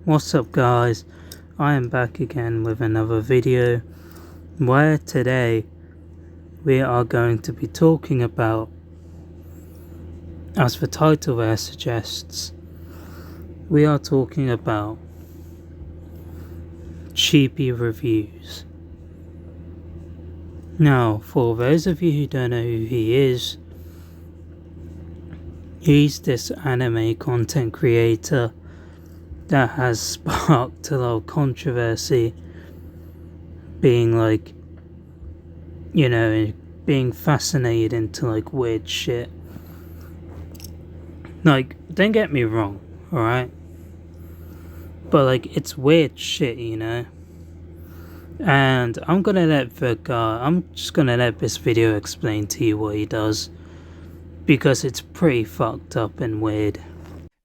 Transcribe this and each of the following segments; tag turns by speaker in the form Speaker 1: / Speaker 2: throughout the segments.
Speaker 1: What's up guys, I am back again with another video where today we are going to be talking about, as the title there suggests, we are talking about chibi reviews. Now, for those of you who don't know who he is, he's this anime content creator that has sparked a lot of controversy, being being fascinated into weird shit. Don't get me wrong, alright? But it's weird shit, And I'm just gonna let this video explain to you what he does, because it's pretty fucked up and weird.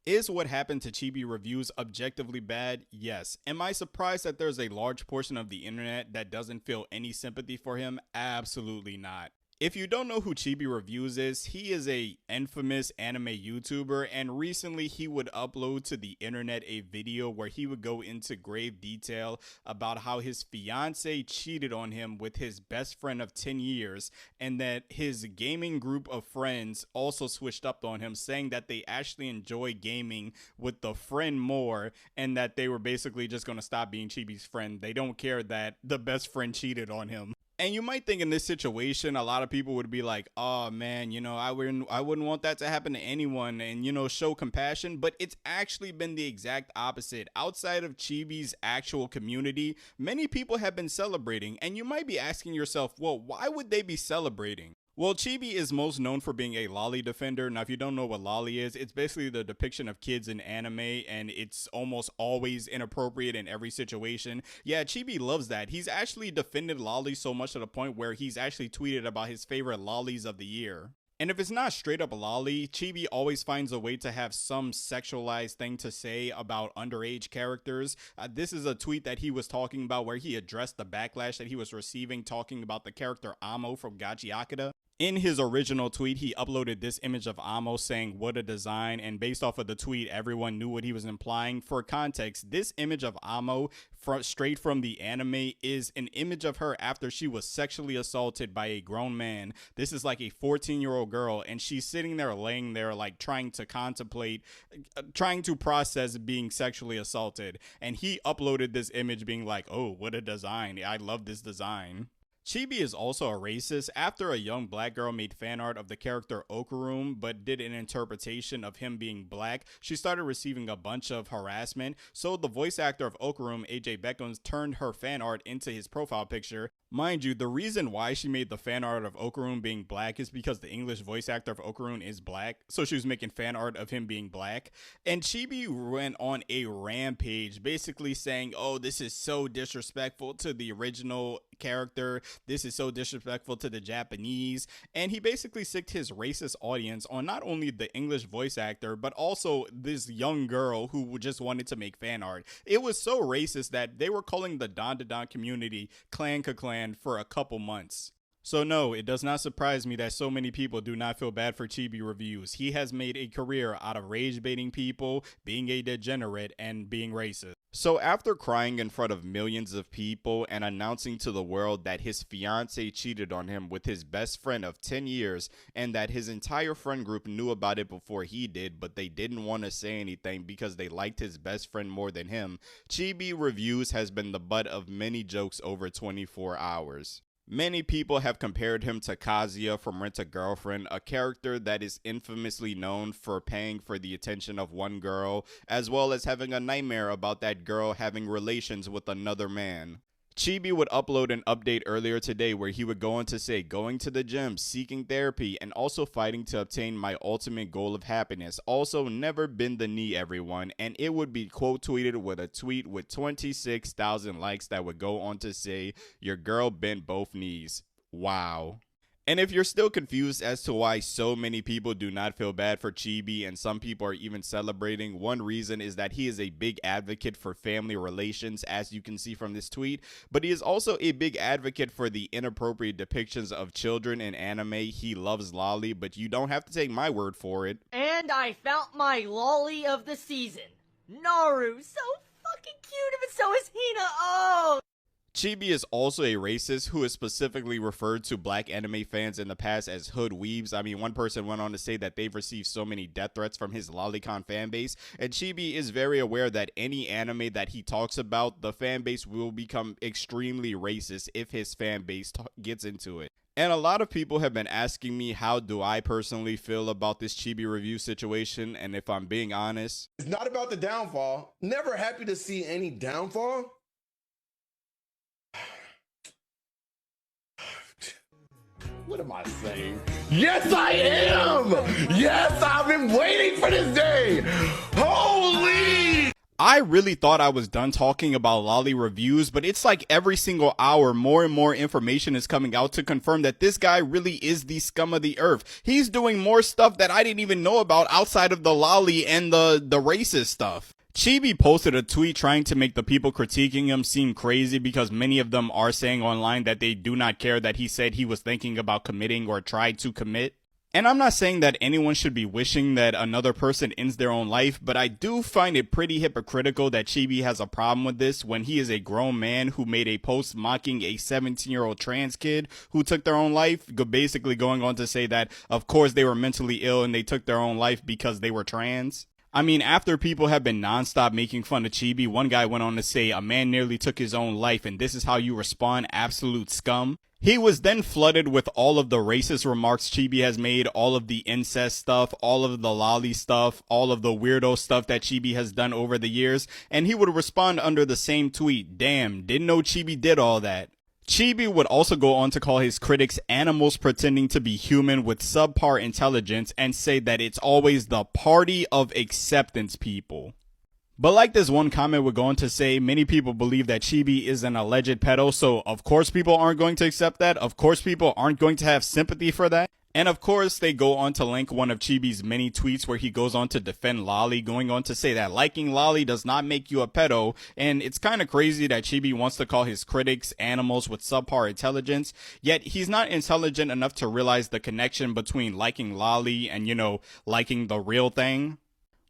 Speaker 2: Is what happened to chibi reviews objectively bad? Yes. Am I surprised that there's a large portion of the internet that doesn't feel any sympathy for him? Absolutely not. If you don't know who Chibi Reviews is, he is a infamous anime YouTuber, and recently he would upload to the internet a video where he would go into grave detail about how his fiance cheated on him with his best friend of 10 years, and that his gaming group of friends also switched up on him, saying that they actually enjoy gaming with the friend more, and that they were basically just going to stop being Chibi's friend. They don't care that the best friend cheated on him. And you might think in this situation, a lot of people would be like, oh man, I wouldn't want that to happen to anyone, and show compassion. But it's actually been the exact opposite. Outside of Chibi's actual community, many people have been celebrating. And you might be asking yourself, well, why would they be celebrating? Well, Chibi is most known for being a lolly defender. Now, if you don't know what lolly is, it's basically the depiction of kids in anime, and it's almost always inappropriate in every situation. Yeah, Chibi loves that. He's actually defended lolly so much to the point where he's actually tweeted about his favorite lollies of the year. And if it's not straight up a lolly, Chibi always finds a way to have some sexualized thing to say about underage characters. This is a tweet that he was talking about where he addressed the backlash that he was receiving talking about the character Amo from Gachi Akata. In his original tweet, he uploaded this image of Amo saying, "What a design," and based off of the tweet, everyone knew what he was implying. For context, this image of Amo, straight from the anime, is an image of her after she was sexually assaulted by a grown man. This is like a 14-year-old girl, and she's sitting there, laying there, trying to contemplate, trying to process being sexually assaulted. And he uploaded this image being like, "Oh, what a design. I love this design." Chibi is also a racist. After a young black girl made fan art of the character Okurum but did an interpretation of him being black, she started receiving a bunch of harassment. So the voice actor of Okurum, AJ Beckons, turned her fan art into his profile picture. Mind you, the reason why she made the fan art of Okurum being black is because the English voice actor of Okurum is black, so she was making fan art of him being black. And Chibi went on a rampage basically saying, oh, this is so disrespectful to the original character, this is so disrespectful to the Japanese, and he basically sicked his racist audience on not only the English voice actor, but also this young girl who just wanted to make fan art. It was so racist that they were calling the Don to Don community Clan Ka Clan for a couple months. So no, it does not surprise me that so many people do not feel bad for Chibi Reviews. He has made a career out of rage baiting people, being a degenerate, and being racist. So after crying in front of millions of people and announcing to the world that his fiance cheated on him with his best friend of 10 years and that his entire friend group knew about it before he did, but they didn't want to say anything because they liked his best friend more than him, Chibi Reviews has been the butt of many jokes over 24 hours. Many people have compared him to Kazuya from Rent a Girlfriend, a character that is infamously known for paying for the attention of one girl, as well as having a nightmare about that girl having relations with another man. Chibi would upload an update earlier today where he would go on to say, going to the gym, seeking therapy, and also fighting to obtain my ultimate goal of happiness. Also, never bend the knee, everyone. And it would be quote tweeted with a tweet with 26,000 likes that would go on to say, your girl bent both knees. Wow. And if you're still confused as to why so many people do not feel bad for Chibi and some people are even celebrating, one reason is that he is a big advocate for family relations, as you can see from this tweet, but he is also a big advocate for the inappropriate depictions of children in anime. He loves lolly, but you don't have to take my word for it.
Speaker 3: And I found my lolly of the season. Naru, so cute, but so is Hina. Oh!
Speaker 2: Chibi is also a racist who has specifically referred to black anime fans in the past as hood weebs. I mean, one person went on to say that they've received so many death threats from his lolicon fan base, and Chibi is very aware that any anime that he talks about, the fan base will become extremely racist if his fan base gets into it. And a lot of people have been asking me how do I personally feel about this Chibi review situation, and if I'm being honest,
Speaker 4: it's not about the downfall. Never happy to see any downfall. What am I saying? Yes, I am! Yes, I've been waiting for this day! Holy!
Speaker 2: I really thought I was done talking about lolly reviews, but it's like every single hour more and more information is coming out to confirm that this guy really is the scum of the earth. He's doing more stuff that I didn't even know about outside of the lolly and the racist stuff. Chibi posted a tweet trying to make the people critiquing him seem crazy because many of them are saying online that they do not care that he said he was thinking about committing or tried to commit. And I'm not saying that anyone should be wishing that another person ends their own life, but I do find it pretty hypocritical that Chibi has a problem with this when he is a grown man who made a post mocking a 17-year-old trans kid who took their own life, basically going on to say that of course they were mentally ill and they took their own life because they were trans. I mean, after people have been nonstop making fun of Chibi, one guy went on to say, a man nearly took his own life and this is how you respond, absolute scum. He was then flooded with all of the racist remarks Chibi has made, all of the incest stuff, all of the lolly stuff, all of the weirdo stuff that Chibi has done over the years, and he would respond under the same tweet, damn, didn't know Chibi did all that. Chibi would also go on to call his critics animals pretending to be human with subpar intelligence and say that it's always the party of acceptance people. But like this one comment would go on to say, many people believe that Chibi is an alleged pedo, so of course people aren't going to accept that, of course people aren't going to have sympathy for that. And of course, they go on to link one of Chibi's many tweets where he goes on to defend lolly, going on to say that liking lolly does not make you a pedo. And it's kind of crazy that Chibi wants to call his critics animals with subpar intelligence, yet he's not intelligent enough to realize the connection between liking lolly and, liking the real thing.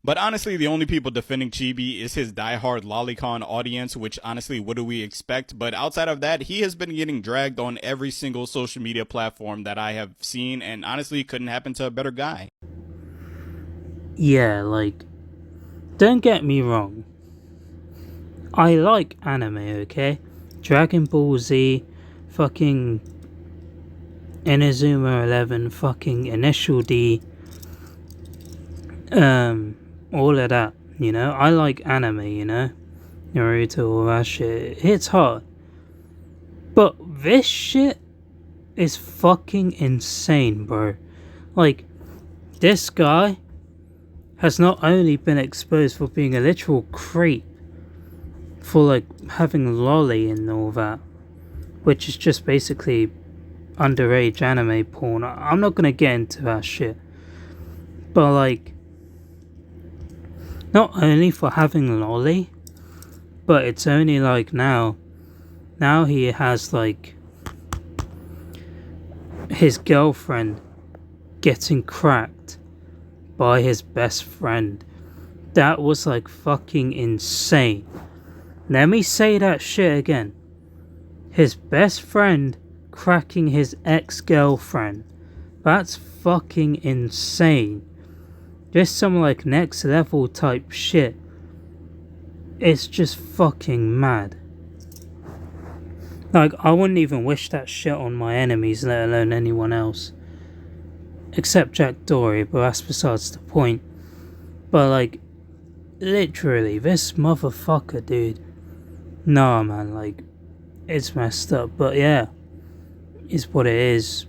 Speaker 2: But honestly, the only people defending Chibi is his diehard lolicon audience, which honestly, what do we expect? But outside of that, he has been getting dragged on every single social media platform that I have seen, and honestly, it couldn't happen to a better guy.
Speaker 1: Yeah, don't get me wrong. I like anime, okay? Dragon Ball Z, fucking Inazuma 11, fucking Initial D, all of that, I like anime, Naruto, all that shit. It hits hard. But this shit is fucking insane, bro. This guy has not only been exposed for being a literal creep, for having lolly and all that, which is just basically underage anime porn. I'm not gonna get into that shit. But not only for having lolly, but it's only now he has his girlfriend getting cracked by his best friend. That was fucking insane. Let me say that shit again. His best friend cracking his ex-girlfriend. That's fucking insane. Just some next level type shit. It's just fucking mad. I wouldn't even wish that shit on my enemies, let alone anyone else. Except Jack Dory, but that's besides the point. But literally, this motherfucker, dude. Nah, man, it's messed up. But yeah, it's what it is.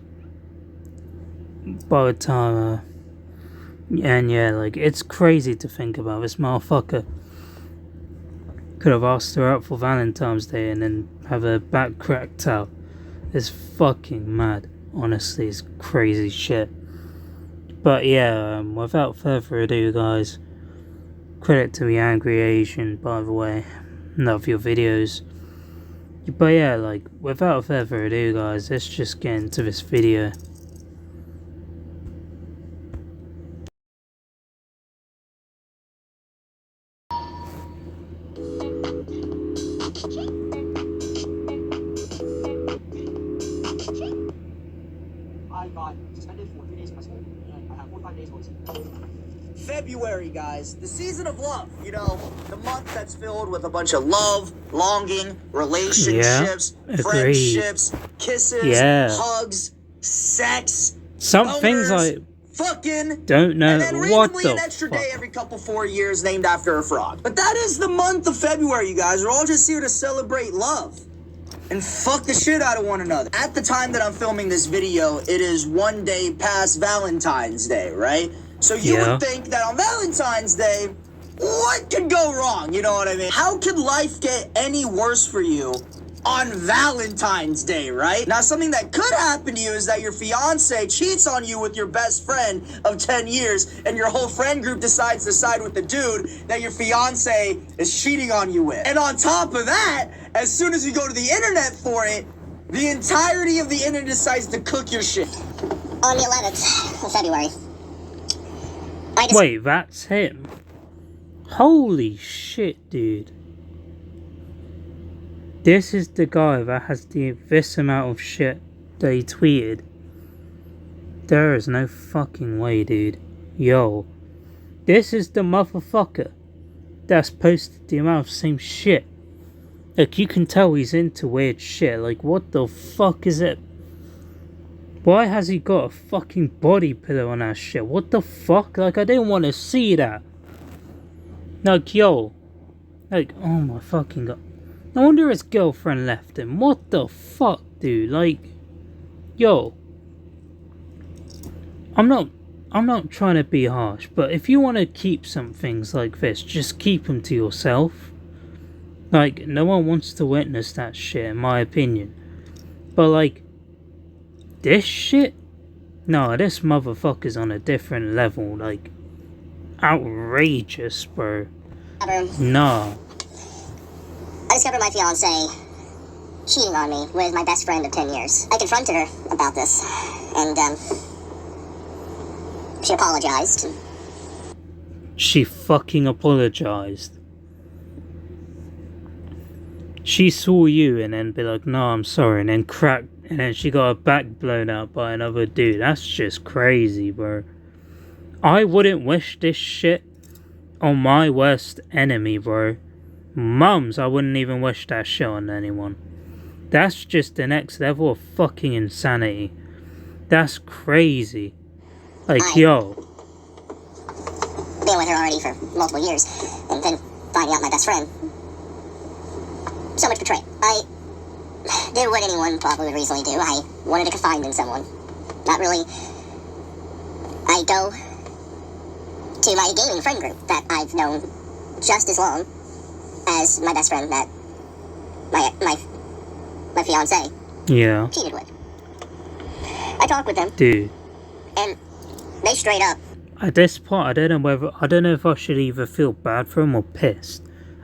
Speaker 1: By the time, and yeah, it's crazy to think about. This motherfucker could have asked her out for Valentine's Day and then have her back cracked out. It's fucking mad. Honestly, it's crazy shit. But yeah, without further ado, guys, credit to the Angry Asian, by the way. Love your videos. But yeah, without further ado, guys, let's just get into this video.
Speaker 5: I got suspended for 3 days in high school, and I have 45 days notice. February, guys, the season of love. You know, the month that's filled with a bunch of love, longing, relationships, friendships, kisses, hugs, sex.
Speaker 1: Some
Speaker 5: boners,
Speaker 1: things I
Speaker 5: fucking
Speaker 1: don't know
Speaker 5: and then
Speaker 1: what
Speaker 5: randomly
Speaker 1: the
Speaker 5: an extra
Speaker 1: fuck.
Speaker 5: day every couple 4 years named after a frog. But that is the month of February, you guys. We're all just here to celebrate love and fuck the shit out of one another. At the time that I'm filming this video, it is 1 day past Valentine's Day, right? So you would think that on Valentine's Day, what could go wrong? You know what I mean? How could life get any worse for you on Valentine's Day, right? Now, something that could happen to you is that your fiance cheats on you with your best friend of 10 years, and your whole friend group decides to side with the dude that your fiance is cheating on you with. And on top of that, as soon as you go to the internet for it, the entirety of the internet decides to cook your shit.
Speaker 6: On the 11th of February.
Speaker 1: Wait, that's him? Holy shit, dude. This is the guy that has this amount of shit that he tweeted. There is no fucking way, dude. Yo. This is the motherfucker that's posted the amount of same shit. Like, you can tell he's into weird shit. Like, what the fuck is it? Why has he got a fucking body pillow on that shit? What the fuck? Like, I didn't want to see that. Like, yo. Like, oh my fucking god. No wonder his girlfriend left him. What the fuck, dude? Like, yo. I'm not trying to be harsh, but if you want to keep some things like this, just keep them to yourself. Like, no one wants to witness that shit, in my opinion. But, like, this shit? No, this motherfucker's on a different level. Like, outrageous, bro. Nah.
Speaker 6: I discovered my fiance cheating on me with my best friend of 10 years. I confronted her about this, and, she apologized.
Speaker 1: She fucking apologized. She saw you and then be like, no, I'm sorry, and then crack, and then she got her back blown out by another dude. That's just crazy, bro. I wouldn't wish this shit on my worst enemy, bro. Mums, I wouldn't even wish that shit on anyone. That's just the next level of fucking insanity. That's crazy. Like, yo.
Speaker 6: Been with her already for multiple years, and then finding out my best friend. So much betrayal. I did what anyone probably would reasonably do. I wanted to confide in someone. Not really. I go to my gaming friend group that I've known just as long as my best friend that my fiance cheated with. I talked with them,
Speaker 1: dude,
Speaker 6: and they straight up.
Speaker 1: At this point, I don't know if I should either feel bad for him or pissed.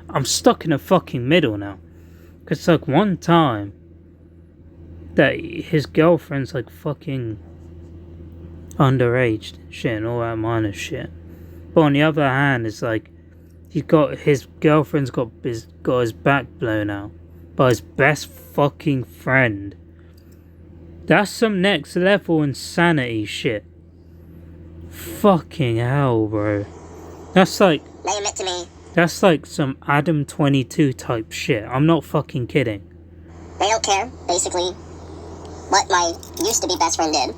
Speaker 1: I'm stuck in a fucking middle now. Cause like one time that his girlfriend's like fucking underage shit and all that minor shit. But on the other hand, it's like his girlfriend's got his back blown out by his best fucking friend. That's some next level insanity shit. Fucking hell, bro. That's like
Speaker 6: They admit to me.
Speaker 1: That's like some Adam 22 type shit. I'm not fucking kidding.
Speaker 6: They don't care, basically, what my used-to-be best friend did.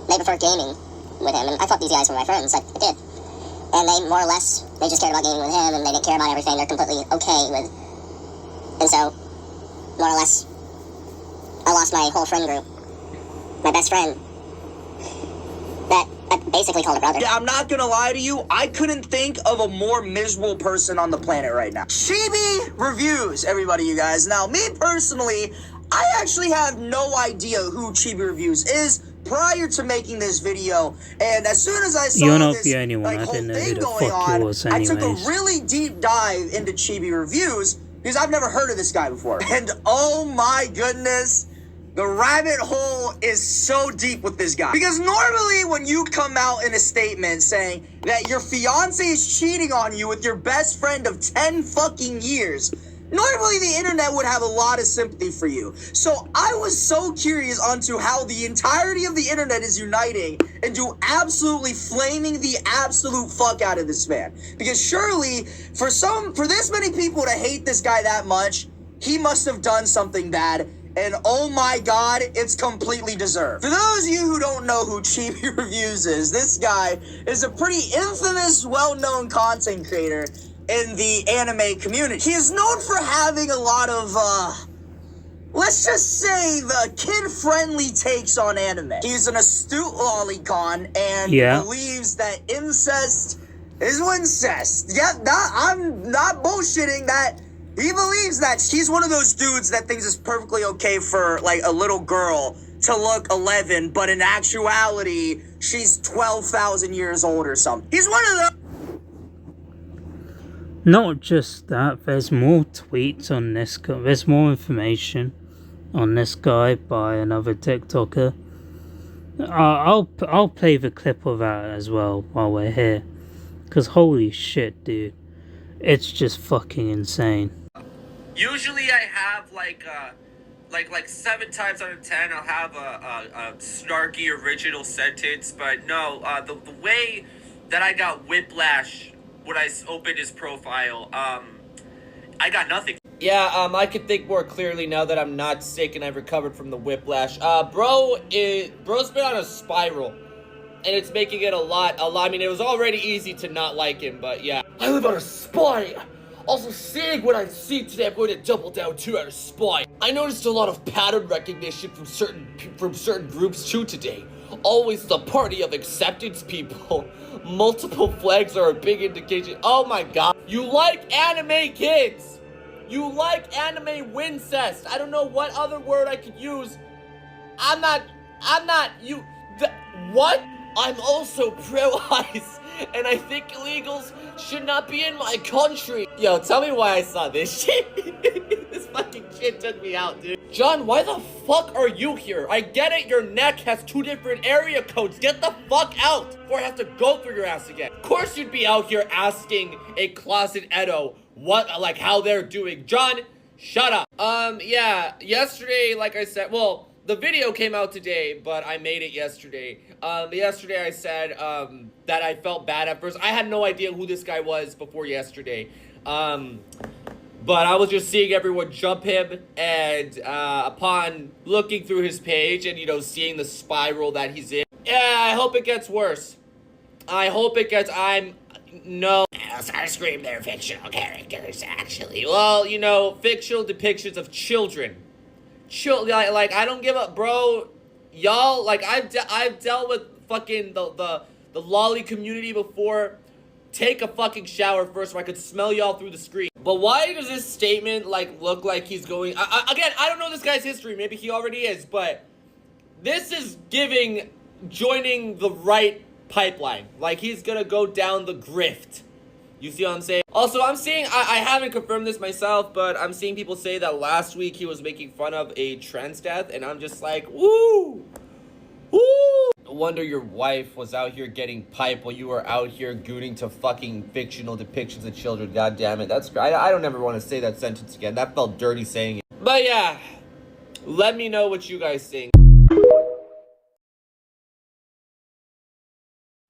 Speaker 6: They prefer gaming with him, and I thought these guys were my friends. I did. And they, more or less, they just cared about gaming with him, and they didn't care about everything. They're completely okay with. And so, more or less, I lost my whole friend group. My best friend. That I basically called a brother.
Speaker 5: Yeah, I'm not gonna lie to you, I couldn't think of a more miserable person on the planet right now. Chibi reviews, everybody, you guys. Now, me personally, I actually have no idea who Chibi Reviews is prior to making this video, and as soon as I saw
Speaker 1: You're not
Speaker 5: this
Speaker 1: the only one. I
Speaker 5: whole
Speaker 1: didn't know who
Speaker 5: thing
Speaker 1: the
Speaker 5: going
Speaker 1: fuck you
Speaker 5: on,
Speaker 1: was
Speaker 5: I took a
Speaker 1: anyways.
Speaker 5: really deep dive into Chibi Reviews because I've never heard of this guy before. And oh my goodness, The rabbit hole is so deep with this guy. Because normally when you come out in a statement saying that your fiance is cheating on you with your best friend of 10 fucking years, normally the internet would have a lot of sympathy for you. So I was so curious onto how the entirety of the internet is uniting into absolutely flaming the absolute fuck out of this man. Because surely for this many people to hate this guy that much, he must have done something bad. And oh my god, it's completely deserved. For those of you who don't know who Chibi Reviews is, this guy is a pretty infamous, well-known content creator in the anime community. He is known for having a lot of, let's just say, the kid-friendly takes on anime. He's an astute lolicon and believes that incest is incest. Yeah, I'm not bullshitting that. He believes that he's one of those dudes that thinks it's perfectly okay for, like, a little girl to look 11, but in actuality, she's 12,000 years old or something. He's one of those.
Speaker 1: Not just that, there's more tweets on this guy. There's more information on this guy by another TikToker. I'll play the clip of that as well while we're here. Because holy shit, dude. It's just fucking insane.
Speaker 7: Usually I have like 7 times out of 10 I'll have a snarky original sentence, but no, the way that I got whiplash when I opened his profile, I got nothing.
Speaker 8: Yeah, I can think more clearly now that I'm not sick and I've recovered from the whiplash. Bro's been on a spiral, and it's making it a lot. I mean, it was already easy to not like him, but yeah. I live on a spy. Also, seeing what I see today, I'm going to double down too on a spy. I noticed a lot of pattern recognition from certain groups too today. Always the party of acceptance people. Multiple flags are a big indication. Oh my god. You like anime kids. You like anime wincest. I don't know what other word I could use. What? I'm also pro-ice, and I think illegals should not be in my country. Yo, tell me why I saw this shit. This fucking shit took me out, dude. John, why the fuck are you here? I get it, your neck has 2 different area codes. Get the fuck out before I have to go through your ass again. Of course you'd be out here asking a closet Edo like how they're doing. John, shut up. Yeah, yesterday, like I said, well, the video came out today, but I made it yesterday. Yesterday I said, that I felt bad at first. I had no idea who this guy was before yesterday. But I was just seeing everyone jump him, and, upon looking through his page and, you know, seeing the spiral that he's in. Yeah, I hope it gets worse. I hope it gets, no. Starscream, they're fictional characters, actually. Well, you know, fictional depictions of children. Like, I don't give up, bro. Y'all, like, I've dealt with fucking the lolly community before. Take a fucking shower first so I could smell y'all through the screen. But why does this statement, like, look like he's going... Again, I don't know this guy's history. Maybe he already is, but... This is joining the right pipeline. Like, he's gonna go down the grift. You see what I'm saying? Also, I'm seeing, I haven't confirmed this myself, but I'm seeing people say that last week he was making fun of a trans death, and I'm just like, woo! Woo! No wonder your wife was out here getting pipe while you were out here gooning to fucking fictional depictions of children. God damn it, that's great. I don't ever want to say that sentence again. That felt dirty saying it. But yeah, let me know what you guys think.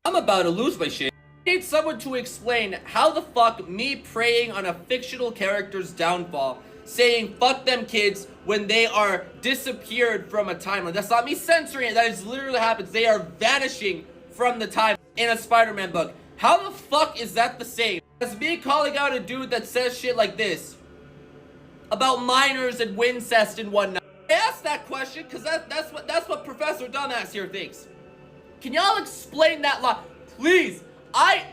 Speaker 8: I'm about to lose my shit. I need someone to explain how the fuck me preying on a fictional character's downfall, saying fuck them kids when they are disappeared from a timeline. That's not me censoring it, that is literally what happens. They are vanishing from the time in a Spider-Man book. How the fuck is that the same as me calling out a dude that says shit like this about minors and wincest and whatnot? I asked that question because that's what Professor Dumbass here thinks. Can y'all explain that law, please? I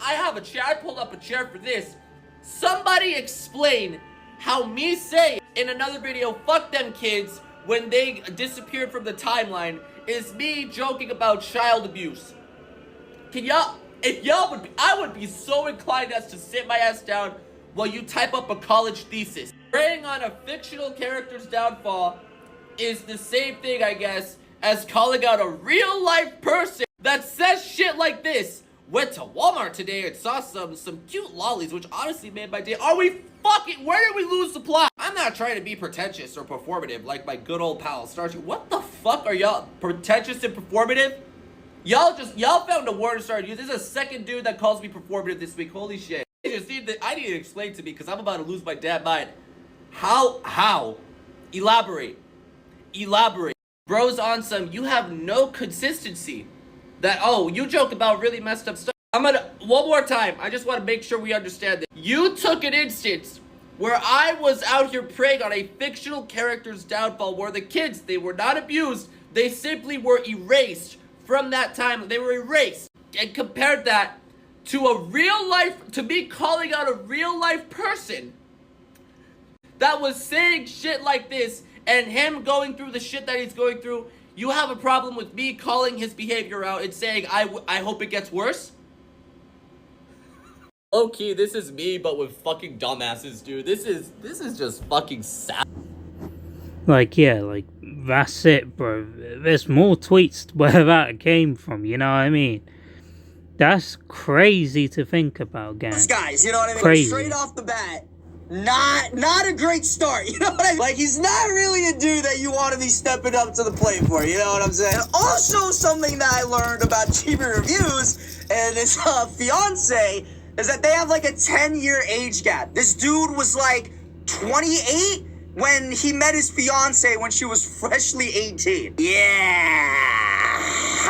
Speaker 8: have a chair. I pulled up a chair for this. Somebody explain how me saying in another video, fuck them kids when they disappeared from the timeline, is me joking about child abuse. Can y'all, if y'all would be, I would be so inclined as to sit my ass down while you type up a college thesis. Preying on a fictional character's downfall is the same thing, I guess, as calling out a real life person that says shit like this. Went to Walmart today and saw some cute lollies, which honestly made my day. Are we fucking, where did we lose the plot? I'm not trying to be pretentious or performative like my good old pal Starchy. What the fuck are y'all, pretentious and performative? Y'all found a word to start using. This is a second dude that calls me performative this week. Holy shit. I need to explain to me because I'm about to lose my damn mind. How? Elaborate. Bro's on some, you have no consistency. That, oh, you joke about really messed up stuff. One more time, I just want to make sure we understand this. You took an instance where I was out here preying on a fictional character's downfall where the kids, they were not abused, they simply were erased from that time. They were erased. And compared that to to me calling out a real life person that was saying shit like this and him going through the shit that he's going through. You have a problem with me calling his behavior out and saying, I hope it gets worse? Okay, this is me, but with fucking dumbasses, dude. This is just fucking sad.
Speaker 1: Like, yeah, like, that's it, bro. There's more tweets where that came from, you know what I mean? That's crazy to think about, gang.
Speaker 5: Guys, you know what I mean?
Speaker 1: Crazy.
Speaker 5: Straight off the bat. Not a great start, you know what I mean? Like, he's not really a dude that you want to be stepping up to the plate for, you know what I'm saying? And also, something that I learned about Chibi Reviews and his fiance is that they have like a 10-year age gap. This dude was like 28 when he met his fiance when she was freshly 18. Yeah.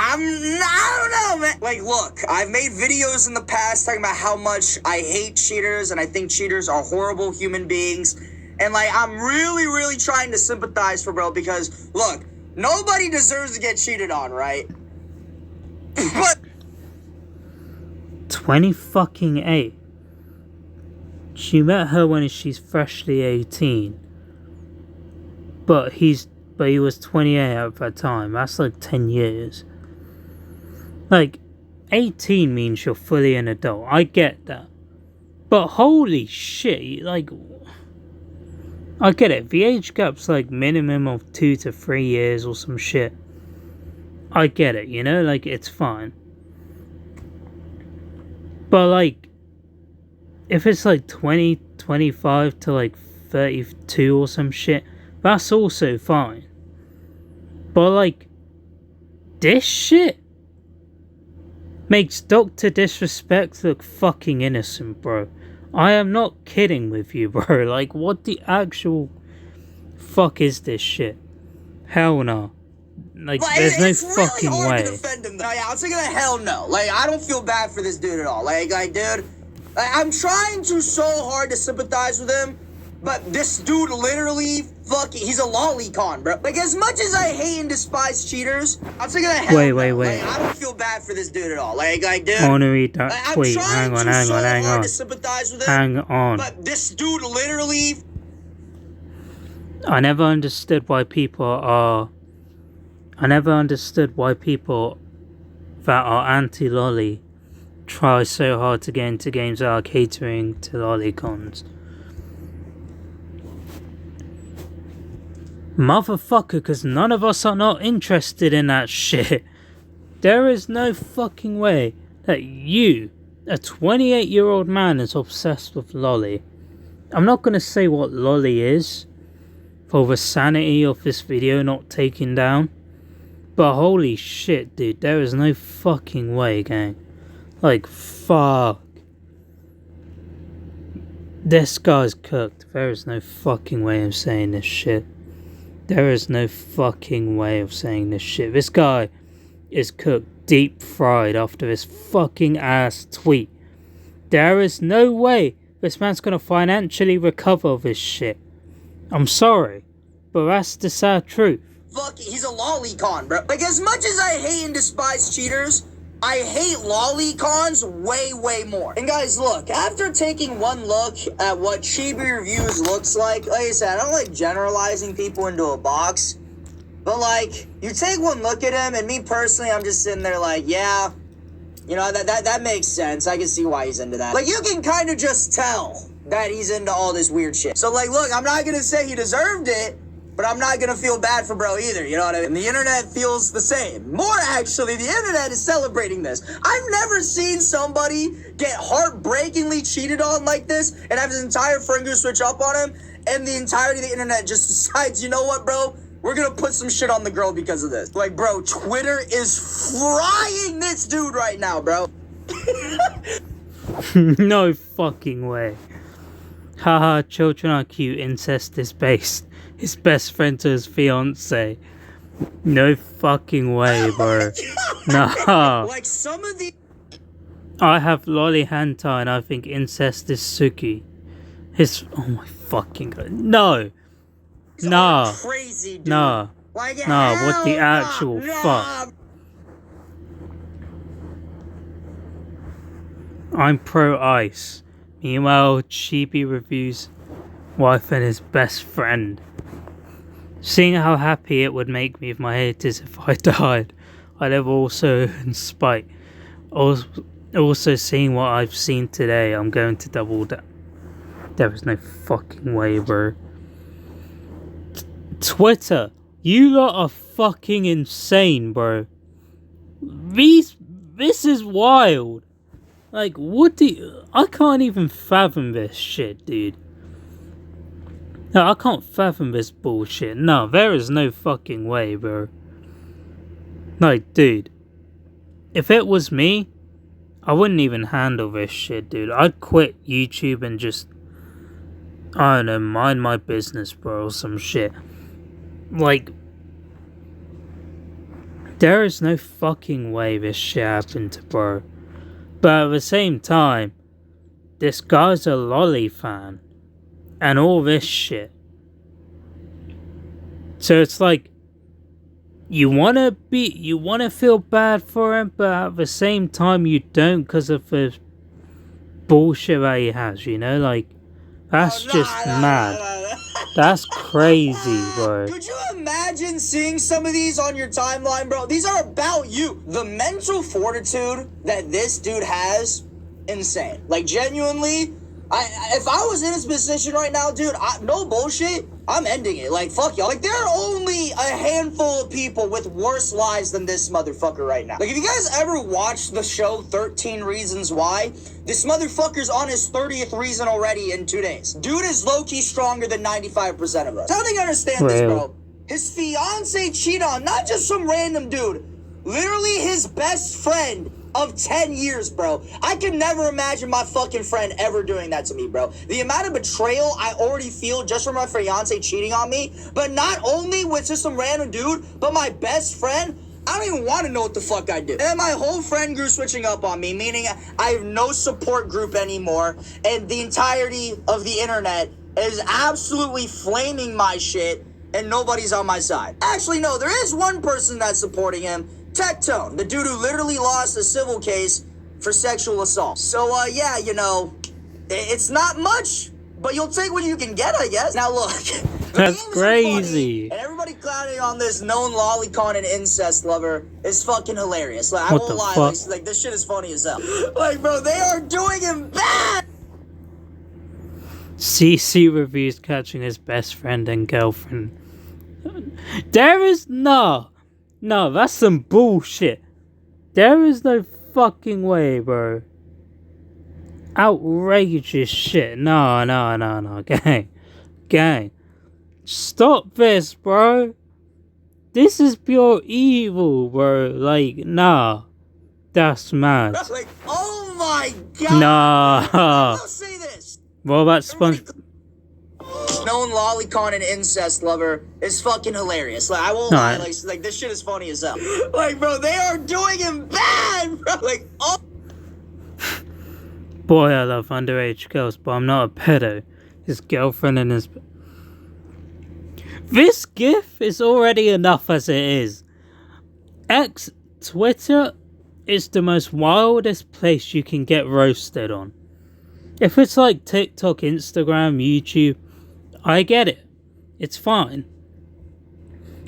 Speaker 5: I don't know, man. Like, look, I've made videos in the past talking about how much I hate cheaters and I think cheaters are horrible human beings. And, like, I'm really trying to sympathize for bro because, look, nobody deserves to get cheated on, right? But
Speaker 1: 20 fucking 8. She met her when she's freshly 18. But he was 28 at that time. That's like 10 years. Like, 18 means you're fully an adult. I get that. But holy shit, like, I get it. The age gap's like minimum of 2 to 3 years or some shit. I get it, you know? Like, it's fine. But like, if it's like 20, 25 to like 32 or some shit, that's also fine. But like, this shit makes Dr. Disrespect look fucking innocent, bro. I am not kidding with you, bro. Like, what the actual fuck is this shit? Hell no. Like, there's no fucking
Speaker 5: really hard
Speaker 1: way.
Speaker 5: to defend him, though. Yeah, I'll take it a hell no. Like, I don't feel bad for this dude at all. Like dude, I'm trying to so hard to sympathize with him, but this dude literally he's a lolicon, bro. Like, as much as I hate and despise cheaters, I'll take it a hell no.
Speaker 1: Wait.
Speaker 5: Like, I don't feel bad for this dude at all. Like dude,
Speaker 1: I want to read that tweet.
Speaker 5: I'm trying
Speaker 1: Hang on.
Speaker 5: to sympathize with him,
Speaker 1: Hang on.
Speaker 5: but this dude literally...
Speaker 1: I never understood why people that are anti-lolly try so hard to get into games that are catering to lolicons. Motherfucker, because none of us are not interested in that shit. There is no fucking way that you, a 28-year-old man, is obsessed with lolly. I'm not going to say what lolly is for the sanity of this video not taken down. But holy shit, dude, there is no fucking way, gang. Like, fuck. This guy's cooked. There is no fucking way of saying this shit. There is no fucking way of saying this shit. This guy is cooked deep fried after this fucking ass tweet. There is no way this man's gonna financially recover this shit. I'm sorry, but that's the sad truth.
Speaker 5: He's a lolicon, bro. Like, as much as I hate and despise cheaters, I hate lolicons way more. And guys, look, after taking one look at what Chibi Reviews looks like I said, I don't like generalizing people into a box, but like, you take one look at him, and me personally, I'm just sitting there like, yeah, you know, that makes sense. I can see why he's into that. Like, you can kind of just tell that he's into all this weird shit. So like, look, I'm not gonna say he deserved it, but I'm not gonna feel bad for bro either, you know what I mean? And the internet feels the same. More actually, the internet is celebrating this. I've never seen somebody get heartbreakingly cheated on like this and have his entire friend group switch up on him, and the entirety of the internet just decides, you know what, bro? We're gonna put some shit on the girl because of this. Like, bro, Twitter is frying this dude right now, bro.
Speaker 1: No fucking way. Haha, children are cute, incest is based. His best friend to his fiance. No fucking way, bro. Nah.
Speaker 5: Like, some of the...
Speaker 1: I have lolly hentai and I think incest is Suki. His... Oh my fucking god. No. Nah.
Speaker 5: Crazy, dude.
Speaker 1: Nah.
Speaker 5: Like,
Speaker 1: Nah, what the
Speaker 5: hell
Speaker 1: actual
Speaker 5: nah.
Speaker 1: fuck? I'm pro ice. Meanwhile, Chibi reviews wife and his best friend. Seeing how happy it would make me if my haters if I died, I'd have also in spite. Also seeing what I've seen today, I'm going to double down. There is no fucking way, bro. Twitter, you lot are fucking insane, bro. This is wild. Like, what do you... I can't even fathom this shit, dude. No, I can't fathom this bullshit. No, there is no fucking way, bro. Like, dude. If it was me, I wouldn't even handle this shit, dude. I'd quit YouTube and just... I don't know, mind my business, bro, or some shit. Like... There is no fucking way this shit happened to bro. But at the same time, this guy's a lolly fan. And all this shit. So it's like, you wanna feel bad for him, but at the same time you don't because of the bullshit that he has, you know? Like, that's just mad. That's crazy, bro.
Speaker 5: Could you imagine seeing some of these on your timeline, bro? These are about you. The mental fortitude that this dude has, insane. Like, genuinely, if I was in his position right now, dude, no bullshit, I'm ending it. Like, fuck y'all. Like, there are only a handful of people with worse lives than this motherfucker right now. Like, if you guys ever watched the show 13 Reasons Why, this motherfucker's on his 30th reason already in 2 days. Dude is low-key stronger than 95% of us. I don't think I understand this, bro. His fiance cheated on not just some random dude, literally his best friend of 10 years, bro. I could never imagine my fucking friend ever doing that to me, bro. The amount of betrayal I already feel just from my fiance cheating on me, but not only with just some random dude, but my best friend, I don't even want to know what the fuck I did. And my whole friend group switching up on me, meaning I have no support group anymore, and the entirety of the internet is absolutely flaming my shit, and nobody's on my side. Actually, no, there is one person that's supporting him, Tectone, the dude who literally lost a civil case for sexual assault. So, yeah, you know, it's not much, but you'll take what you can get, I guess. Now, look.
Speaker 1: That's crazy.
Speaker 5: And everybody clowning on this known lolicon and incest lover is fucking hilarious. Like, I
Speaker 1: What
Speaker 5: won't
Speaker 1: the
Speaker 5: lie,
Speaker 1: fuck?
Speaker 5: like, this shit is funny as hell. Like, bro, they are doing him bad!
Speaker 1: CC reviews catching his best friend and girlfriend. There is no, that's some bullshit. There is no fucking way, bro. Outrageous shit. No, gang. Stop this, bro. This is pure evil, bro. Like, nah. That's mad.
Speaker 5: Like, oh my god!
Speaker 1: Nah.
Speaker 5: I'll say this.
Speaker 1: What about Sponge?
Speaker 5: Known lolicon and incest lover is fucking hilarious. Like, I won't lie, like this shit is funny as hell. Like, bro, they are doing him bad, bro. Like, oh.
Speaker 1: Boy, I love underage girls, but I'm not a pedo. His girlfriend and his... This gif is already enough as it is. Twitter is the most wildest place you can get roasted on. If it's like TikTok, Instagram, YouTube, I get it. It's fine.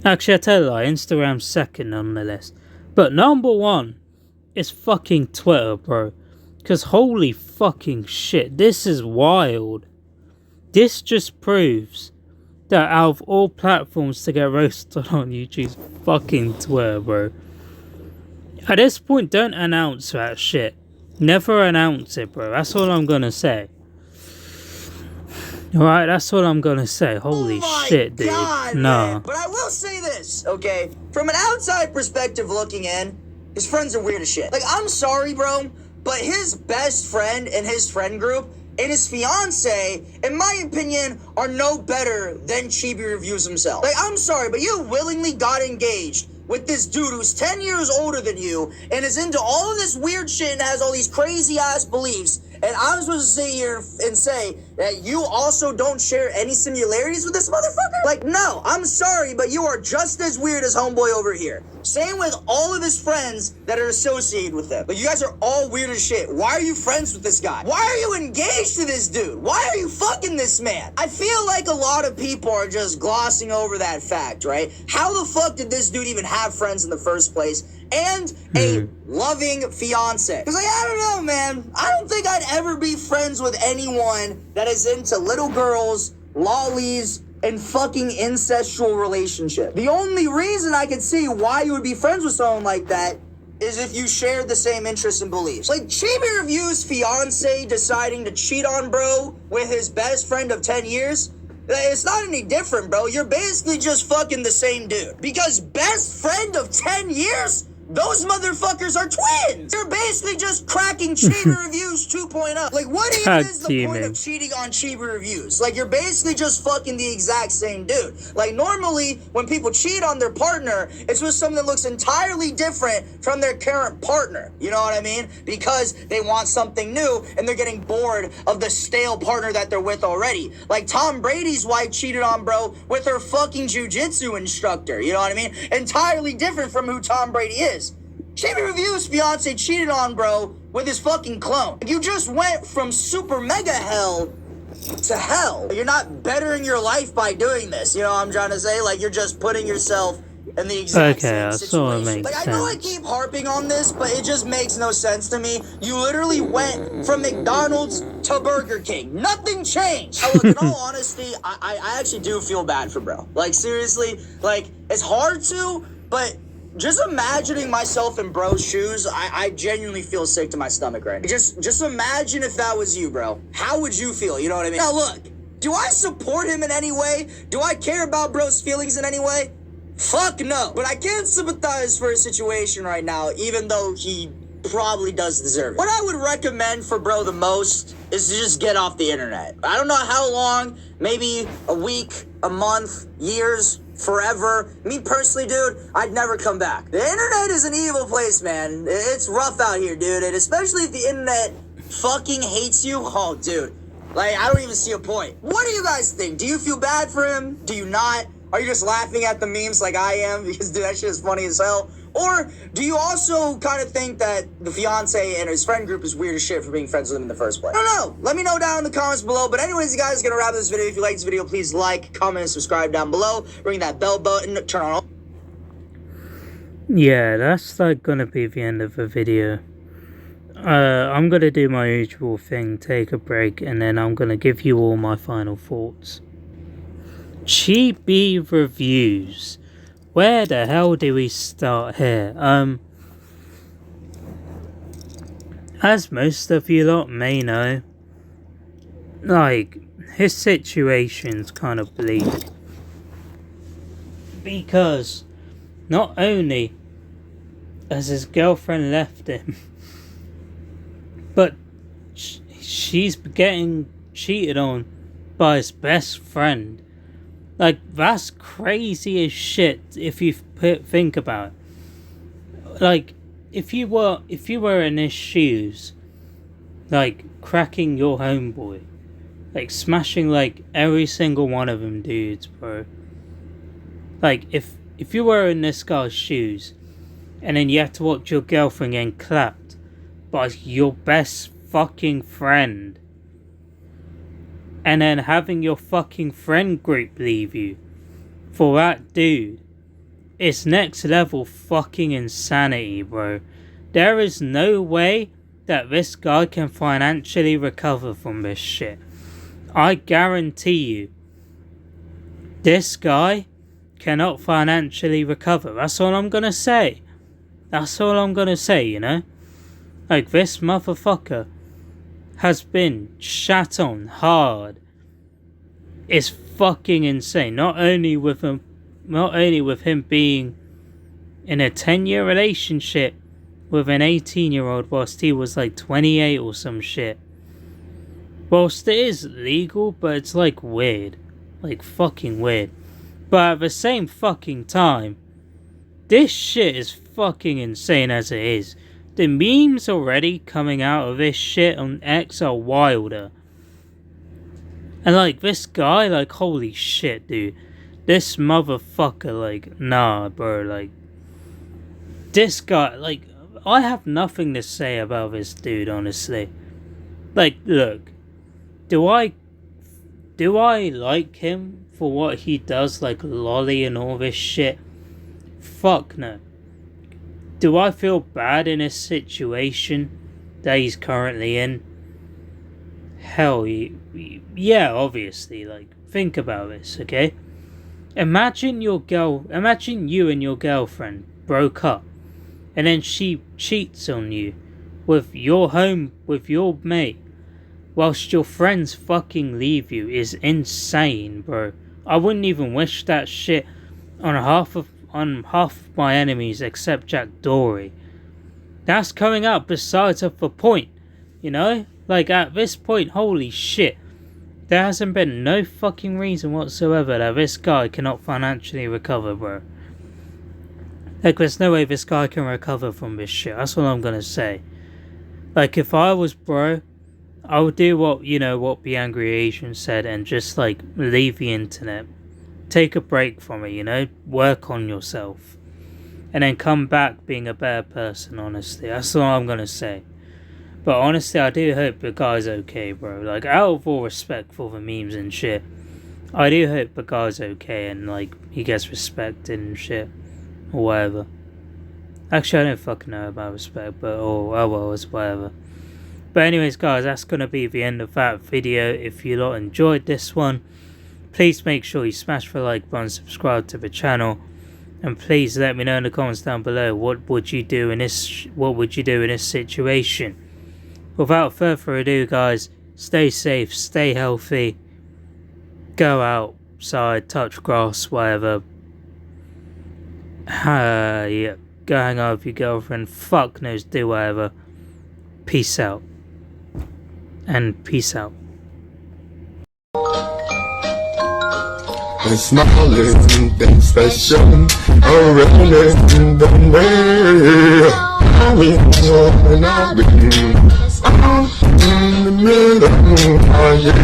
Speaker 1: Actually, I tell you, Instagram's second on the list. But number one is fucking Twitter, bro. Because holy fucking shit, this is wild. This just proves that out of all platforms to get roasted on YouTube's fucking Twitter, bro. At this point, don't announce that shit. Never announce it, bro. That's all I'm gonna say. Alright, that's all I'm gonna say. Holy shit, dude.
Speaker 5: God,
Speaker 1: nah.
Speaker 5: Man. But I will say this, okay? From an outside perspective looking in, his friends are weird as shit. Like, I'm sorry, bro, but his best friend and his friend group and his fiance, in my opinion, are no better than Chibi Reviews himself. Like, I'm sorry, but you willingly got engaged with this dude who's 10 years older than you and is into all of this weird shit and has all these crazy ass beliefs. And I'm supposed to sit here and say that you also don't share any similarities with this motherfucker? Like, no, I'm sorry, but you are just as weird as homeboy over here. Same with all of his friends that are associated with him. Like, you guys are all weird as shit. Why are you friends with this guy? Why are you engaged to this dude? Why are you fucking this man? I feel like a lot of people are just glossing over that fact, right? How the fuck did this dude even have friends in the first place? And a loving fiance. Because, like, I don't know, man. I don't think I'd ever be friends with anyone that is into little girls, lollies, and fucking incestual relationship. The only reason I could see why you would be friends with someone like that is if you shared the same interests and beliefs. Like, Chibi Review's fiance deciding to cheat on bro with his best friend of 10 years, it's not any different, bro. You're basically just fucking the same dude. Because best friend of 10 years? Those motherfuckers are twins! You're basically just cracking Chibi Reviews 2.0. Like, what even is the point of cheating on Chibi Reviews? Like, you're basically just fucking the exact same dude. Like, normally, when people cheat on their partner, it's with something that looks entirely different from their current partner. You know what I mean? Because they want something new, and they're getting bored of the stale partner that they're with already. Like, Tom Brady's wife cheated on bro with her fucking jujitsu instructor. You know what I mean? Entirely different from who Tom Brady is. Chibi Review's fiance cheated on bro with his fucking clone. You just went from super mega hell to hell. You're not bettering your life by doing this. You know what I'm trying to say? Like, you're just putting yourself in the exact same situation. Like, I know I keep harping on this, but it just makes no sense to me. You literally went from McDonald's to Burger King. Nothing changed. Look, in all honesty, I actually do feel bad for bro. Like, seriously, like, it's hard to, but just imagining myself in bro's shoes, I genuinely feel sick to my stomach right now. Just imagine if that was you, bro. How would you feel? You know what I mean? Now, look, do I support him in any way? Do I care about bro's feelings in any way? Fuck no. But I can sympathize for his situation right now, even though he probably does deserve it. What I would recommend for bro the most is to just get off the internet. I don't know how long, maybe a week, a month, years, forever. Me personally, dude, I'd never come back. The internet is an evil place, man. It's rough out here, dude. And especially if the internet fucking hates you. Oh, dude. Like, I don't even see a point. What do you guys think? Do you feel bad for him? Do you not? Are you just laughing at the memes like I am? Because, dude, that shit is funny as hell. Or do you also kind of think that the fiance and his friend group is weird as shit for being friends with him in the first place? I don't know. Let me know down in the comments below. But anyways, you guys, gonna wrap this video. If you like this video, please like, comment, and subscribe down below. Ring that bell button. Turn on.
Speaker 1: Yeah, that's like gonna be the end of the video. I'm gonna do my usual thing, take a break, and then I'm gonna give you all my final thoughts. Chibi Reviews. Where the hell do we start here? As most of you lot may know, like, his situation's kind of bleak. Because not only has his girlfriend left him, but she's getting cheated on by his best friend. Like, that's crazy as shit if you think about it. Like, if you were in his shoes, like, cracking your homeboy, like, smashing, like, every single one of them dudes, bro. Like, if you were in this guy's shoes, and then you had to watch your girlfriend getting clapped by your best fucking friend, and then having your fucking friend group leave you for that dude, it's next level fucking insanity, bro. There is no way that this guy can financially recover from this shit. I guarantee you, This guy cannot financially recover. That's all I'm gonna say. That's all I'm gonna say, you know? Like, this motherfucker has been shat on hard. It's fucking insane. Not only with him being in a 10-year relationship with an 18-year-old whilst he was like 28 or some shit. Whilst it is legal, but it's like weird. Like fucking weird. But at the same fucking time, this shit is fucking insane as it is. The memes already coming out of this shit on X are wilder. And like this guy, like holy shit, dude. This motherfucker, like, nah, bro, like, this guy, like, I have nothing to say about this dude, honestly. Like, look, do I like him for what he does, like lolly and all this shit? Fuck no. Do I feel bad in this situation that he's currently in? Hell, yeah, obviously, like, think about this, okay? Imagine you and your girlfriend broke up, and then she cheats on you with your mate, whilst your friends fucking leave you. Is insane, bro. I wouldn't even wish that shit on half of my enemies except Jack Dory. That's coming up besides of the point, you know? Like, at this point, holy shit. There hasn't been no fucking reason whatsoever that this guy cannot financially recover, bro. Like, there's no way this guy can recover from this shit. That's all I'm gonna say. Like, if I was bro, I would do what Be Angry Asian said and just, like, leave the internet. Take a break from it, you know? Work on yourself. And then come back being a better person, honestly. That's all I'm gonna say. But honestly, I do hope the guy's okay, bro. Like, out of all respect for the memes and shit, I do hope the guy's okay and, like, he gets respected and shit. Or whatever. Actually, I don't fucking know about respect, but, oh well, it's whatever. But anyways, guys, that's gonna be the end of that video. If you lot enjoyed this one, please make sure you smash the like button, subscribe to the channel, and please let me know in the comments down below what would you do in this situation. Without further ado, guys, stay safe, stay healthy, go outside, touch grass, whatever. Yeah, go hang out with your girlfriend, fuck knows, do whatever. Peace out. And peace out.
Speaker 4: It's smiling, things special, around in the way. I'm in the middle, yeah.